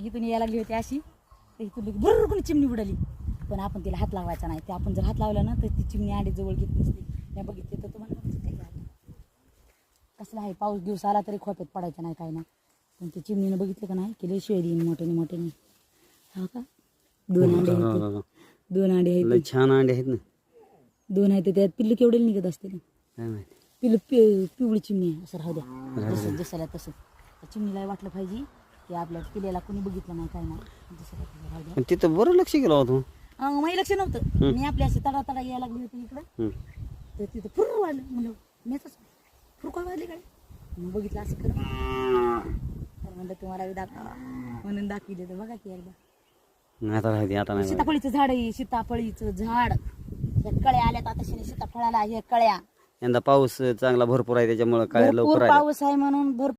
इथून यायला लागली होती अशी, तर इथून बरोबर चिमणी उडाली. पण आपण तिला हात लावायचा नाही. ते आपण जर हात लावला ना तर ती चिमणी अंडी जवळ घेत नसते. त्या बघितले तर तुम्हाला कसला आहे. पाऊस दिवस आला तरी खोप्यात पडायचा नाही काय नाही. पण ते चिमणीनं बघितलं का नाही की लय शेळी मोठ्याने मोठ्याने. हा का 2 अंडे आहेत. 2 अंडे आहेत. छान अंडे आहेत ना. 2 आहेत. त्यात पिल्लू केवढे निघत असते ना. काय माहिती. पिल्लू पिवळी चिमणी आहे. असं राहू द्या. जसं जसाला तसं. चिमणीला वाटलं पाहिजे की आपल्या पिल्ल्याला कोणी बघितलं नाही काय नाही. जसं राहू द्या. तिथं बरं लक्ष केलं होतं. मला लक्ष नव्हतं. मी आपल्या अशी तडा तडा यायला लागली होती इकडं. तर तिथं फुर वाढलं. म्हणलं मीच फुर काय वाढली काय. मग बघितलं असं कर. तर म्हणलं तुम्हाला दाखवा म्हणून दाखविले. तर बघा की एकदा. आता राहते आता नाही. सीताफळीचं झाड आहे. सीताफळीचं झाड. या कळ्या आल्यात आता सीताफळाला. हे कळ्या यंदा पाऊस चांगला भरपूर आहे त्याच्यामुळे काय लवकर पाऊस आहे म्हणून भरपूर